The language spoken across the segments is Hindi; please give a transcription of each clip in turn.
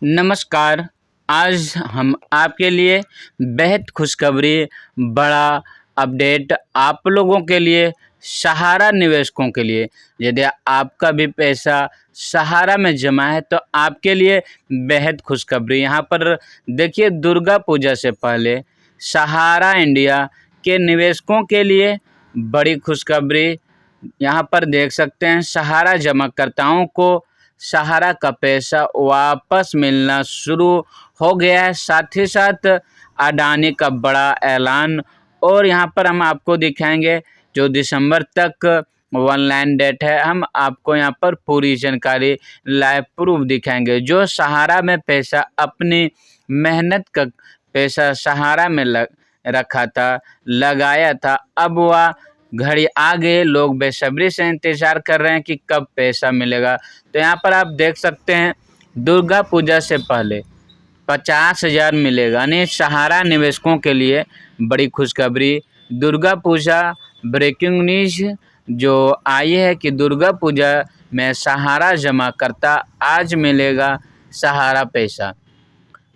नमस्कार। आज हम आपके लिए बेहद खुशखबरी, बड़ा अपडेट आप लोगों के लिए, सहारा निवेशकों के लिए। यदि आपका भी पैसा सहारा में जमा है तो आपके लिए बेहद खुशखबरी। यहाँ पर देखिए, दुर्गा पूजा से पहले सहारा इंडिया के निवेशकों के लिए बड़ी खुशखबरी। यहाँ पर देख सकते हैं, सहारा जमाकर्ताओं को सहारा का पैसा वापस मिलना शुरू हो गया है। साथ ही साथ अडानी का बड़ा ऐलान, और यहाँ पर हम आपको दिखाएंगे जो दिसंबर तक ऑनलाइन डेट है। हम आपको यहाँ पर पूरी जानकारी लाइव प्रूफ दिखाएंगे। जो सहारा में पैसा, अपनी मेहनत का पैसा सहारा में रखा था, लगाया था, अब वह घड़ी आ गई। लोग बेसब्री से इंतज़ार कर रहे हैं कि कब पैसा मिलेगा। तो यहाँ पर आप देख सकते हैं, दुर्गा पूजा से पहले 50,000 मिलेगा, यानी सहारा निवेशकों के लिए बड़ी खुशखबरी। दुर्गा पूजा ब्रेकिंग न्यूज़ जो आई है कि दुर्गा पूजा में सहारा जमाकर्ता आज मिलेगा सहारा पैसा।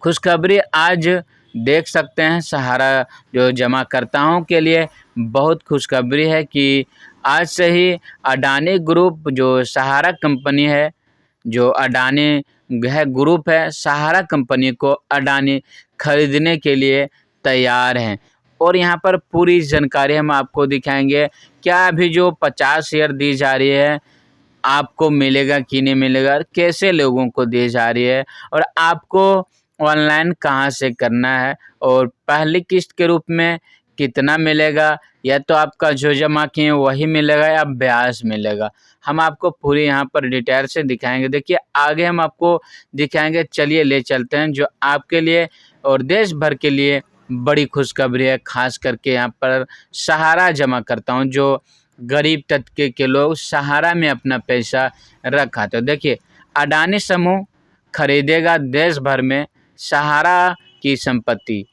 खुशखबरी आज देख सकते हैं, सहारा जो जमाकर्ताओं के लिए बहुत खुशखबरी है कि आज से ही अडानी ग्रुप, जो सहारा कंपनी है, जो अडानी है ग्रुप है, सहारा कंपनी को अडानी खरीदने के लिए तैयार हैं। और यहाँ पर पूरी जानकारी हम आपको दिखाएंगे। क्या अभी जो 50 शेयर दी जा रही है, आपको मिलेगा कि नहीं मिलेगा, कैसे लोगों को दी जा रही है, और आपको ऑनलाइन कहाँ से करना है, और पहली किस्त के रूप में कितना मिलेगा, या तो आपका जो जमा किए वही मिलेगा या ब्याज मिलेगा। हम आपको पूरी यहाँ पर डिटेल से दिखाएंगे। देखिए, आगे हम आपको दिखाएंगे। चलिए ले चलते हैं। जो आपके लिए और देश भर के लिए बड़ी खुशखबरी है, खास करके यहाँ पर सहारा जमा करता हूँ, जो गरीब तबके के लोग सहारा में अपना पैसा रखा। तो देखिए, अडानी समूह खरीदेगा देश भर में सहारा की संपत्ति,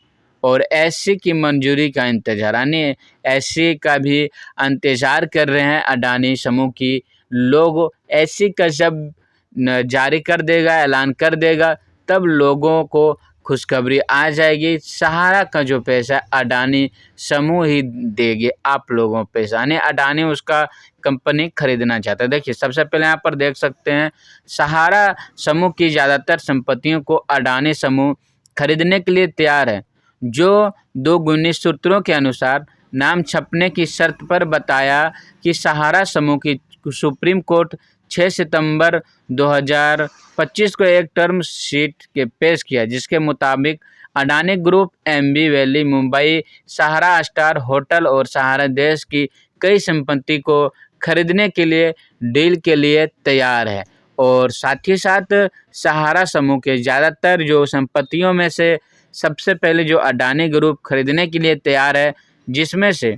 और एससी की मंजूरी का इंतजार, यानी एससी का भी इंतजार कर रहे हैं अडानी समूह की लोग। एससी का जब जारी कर देगा, ऐलान कर देगा, तब लोगों को खुशखबरी आ जाएगी। सहारा का जो पैसा अडानी समूह ही देगी आप लोगों को पैसा, यानी अडानी उसका कंपनी खरीदना चाहता है। देखिए, सबसे पहले यहाँ पर देख सकते हैं, सहारा समूह की ज़्यादातर संपत्तियों को अडानी समूह खरीदने के लिए तैयार है। जो 2 गुनी सूत्रों के अनुसार नाम छपने की शर्त पर बताया कि सहारा समूह की सुप्रीम कोर्ट 6 सितंबर 2025 को एक टर्म शीट के पेश किया, जिसके मुताबिक Adani group MB valley, Mumbai, Sahara star hotel और सहारा देश की कई संपत्ति को खरीदने के लिए डील के लिए तैयार है। और साथ ही साथ सहारा समूह के ज़्यादातर जो संपत्तियों में से सबसे पहले जो अडानी ग्रुप खरीदने के लिए तैयार है, जिसमें से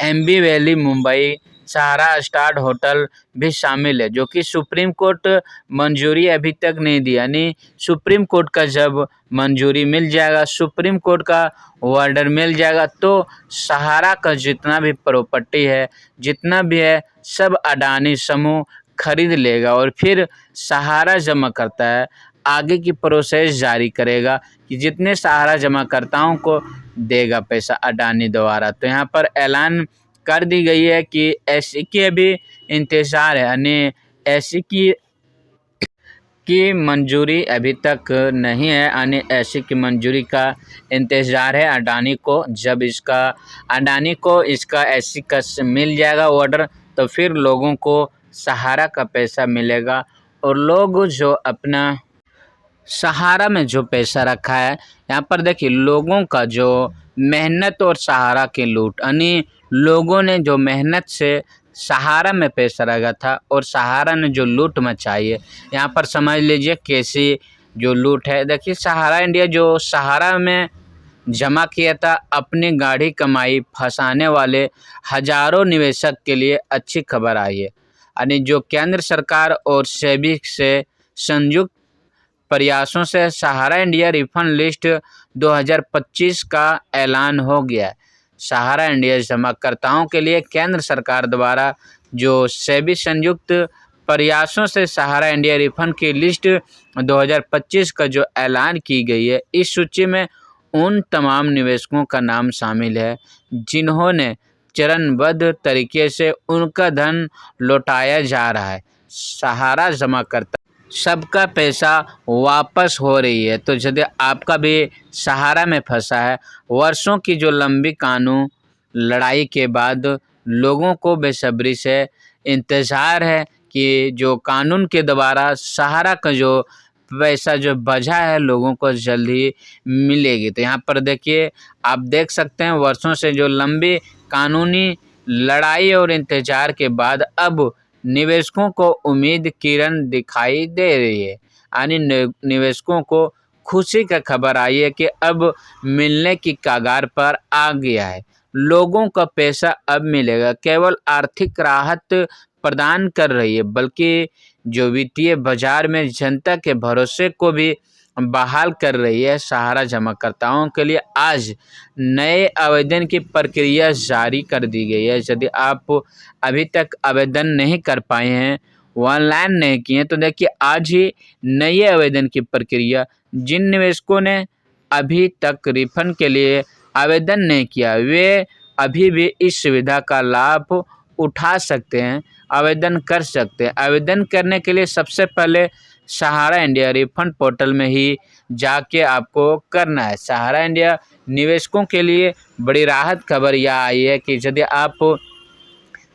MB valley Mumbai, Sahara star hotel भी शामिल है, जो कि सुप्रीम कोर्ट मंजूरी अभी तक नहीं दी। यानी सुप्रीम कोर्ट का जब मंजूरी मिल जाएगा, सुप्रीम कोर्ट का ऑर्डर मिल जाएगा, तो सहारा का जितना भी प्रॉपर्टी है, जितना भी है, सब अडानी समूह खरीद लेगा। और फिर सहारा जमा करता है, आगे की प्रोसेस जारी करेगा कि जितने सहारा जमाकर्ताओं को देगा पैसा अडानी द्वारा। तो यहाँ पर ऐलान कर दी गई है कि एससी की अभी इंतज़ार है, यानी एससी की मंजूरी अभी तक नहीं है, यानी एससी की मंजूरी का इंतज़ार है अडानी को। जब अडानी को इसका एससी का मिल जाएगा ऑर्डर, तो फिर लोगों को सहारा का पैसा मिलेगा। और लोग जो अपना सहारा में जो पैसा रखा है, यहाँ पर देखिए, लोगों का जो मेहनत और सहारा की लूट, यानी लोगों ने जो मेहनत से सहारा में पैसा रखा था और सहारा ने जो लूट मचाई है, यहाँ पर समझ लीजिए कैसी जो लूट है। देखिए, सहारा इंडिया जो सहारा में जमा किया था, अपनी गाढ़ी कमाई फंसाने वाले हजारों निवेशक के लिए अच्छी खबर आई है। यानी जो केंद्र सरकार और सेबी से संयुक्त प्रयासों से सहारा इंडिया रिफंड लिस्ट 2025 का ऐलान हो गया है। सहारा इंडिया जमाकर्ताओं के लिए केंद्र सरकार द्वारा जो सेबी संयुक्त प्रयासों से सहारा इंडिया रिफंड की लिस्ट 2025 का जो ऐलान की गई है, इस सूची में उन तमाम निवेशकों का नाम शामिल है जिन्होंने चरणबद्ध तरीके से उनका धन लौटाया जा रहा है। सहारा जमा करता सबका पैसा वापस हो रही है। तो यदि आपका भी सहारा में फंसा है, वर्षों की जो लंबी कानून लड़ाई के बाद लोगों को बेसब्री से इंतज़ार है कि जो कानून के द्वारा सहारा का जो पैसा जो बचा है लोगों को जल्द ही मिलेगी। तो यहाँ पर देखिए, आप देख सकते हैं वर्षों से जो लंबी कानूनी लड़ाई और इंतज़ार के बाद अब निवेशकों को उम्मीद किरण दिखाई दे रही है। यानी निवेशकों को खुशी का खबर आई है कि अब मिलने की कगार पर आ गया है। लोगों का पैसा अब मिलेगा। केवल आर्थिक राहत प्रदान कर रही है, बल्कि जो वित्तीय बाजार में जनता के भरोसे को भी बहाल कर रही है। सहारा जमाकर्ताओं के लिए आज नए आवेदन की प्रक्रिया जारी कर दी गई है। यदि आप अभी तक आवेदन नहीं कर पाए हैं, ऑनलाइन नहीं किए, तो देखिए आज ही नए आवेदन की प्रक्रिया, जिन निवेशकों ने अभी तक रिफंड के लिए आवेदन नहीं किया, वे अभी भी इस सुविधा का लाभ उठा सकते हैं, आवेदन कर सकते हैं। आवेदन करने के लिए सबसे पहले सहारा इंडिया रिफंड पोर्टल में ही जाके आपको करना है। सहारा इंडिया निवेशकों के लिए बड़ी राहत खबर यह आई है कि यदि आप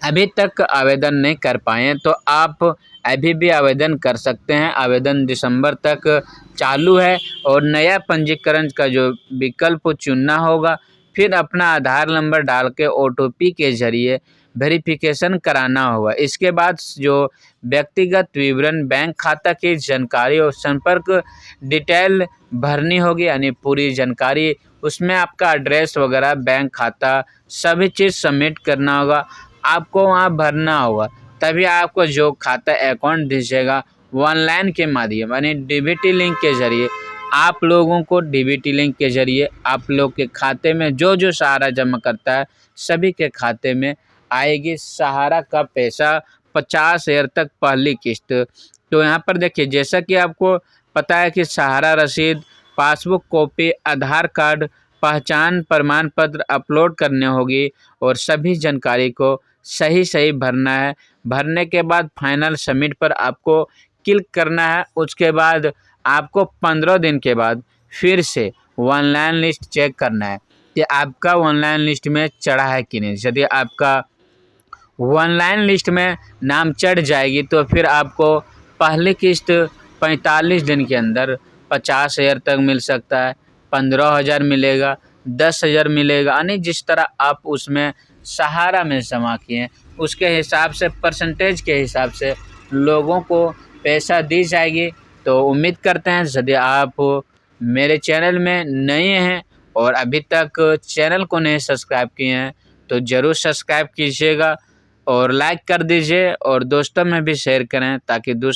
अभी तक आवेदन नहीं कर पाए हैं, तो आप अभी भी आवेदन कर सकते हैं। आवेदन दिसंबर तक चालू है और नया पंजीकरण का जो विकल्प चुनना होगा, फिर अपना आधार नंबर डाल के OTP के ज़रिए वेरिफिकेशन कराना होगा। इसके बाद जो व्यक्तिगत विवरण, बैंक खाता की जानकारी और संपर्क डिटेल भरनी होगी, यानी पूरी जानकारी, उसमें आपका एड्रेस वगैरह, बैंक खाता, सभी चीज़ सबमिट करना होगा। आपको वहाँ भरना होगा, तभी आपको जो खाता अकाउंट दीजिएगा ऑनलाइन के माध्यम, यानी DBT लिंक के ज़रिए आप लोगों को DBT लिंक के ज़रिए आप लोग के खाते में जो सहारा जमा करता है, सभी के खाते में आएगी सहारा का पैसा। 50,000 तक पहली किस्त। तो यहाँ पर देखिए, जैसा कि आपको पता है कि सहारा रसीद, पासबुक कॉपी, आधार कार्ड, पहचान प्रमाण पत्र अपलोड करने होगी और सभी जानकारी को सही भरना है। भरने के बाद फाइनल सबमिट पर आपको क्लिक करना है। उसके बाद आपको 15 दिन के बाद फिर से ऑनलाइन लिस्ट चेक करना है कि आपका ऑनलाइन लिस्ट में चढ़ा है कि नहीं। यदि आपका ऑनलाइन लिस्ट में नाम चढ़ जाएगी, तो फिर आपको पहली किस्त 45 दिन के अंदर 50,000 तक मिल सकता है, 15,000 मिलेगा, 10,000 मिलेगा, यानी जिस तरह आप उसमें सहारा में जमा किए उसके हिसाब से, परसेंटेज के हिसाब से लोगों को पैसा दी जाएगी। तो उम्मीद करते हैं यदि आप मेरे चैनल में नए हैं और अभी तक चैनल को नहीं सब्सक्राइब किए हैं, तो ज़रूर सब्सक्राइब कीजिएगा और लाइक कर दीजिए और दोस्तों में भी शेयर करें, ताकि दूसरे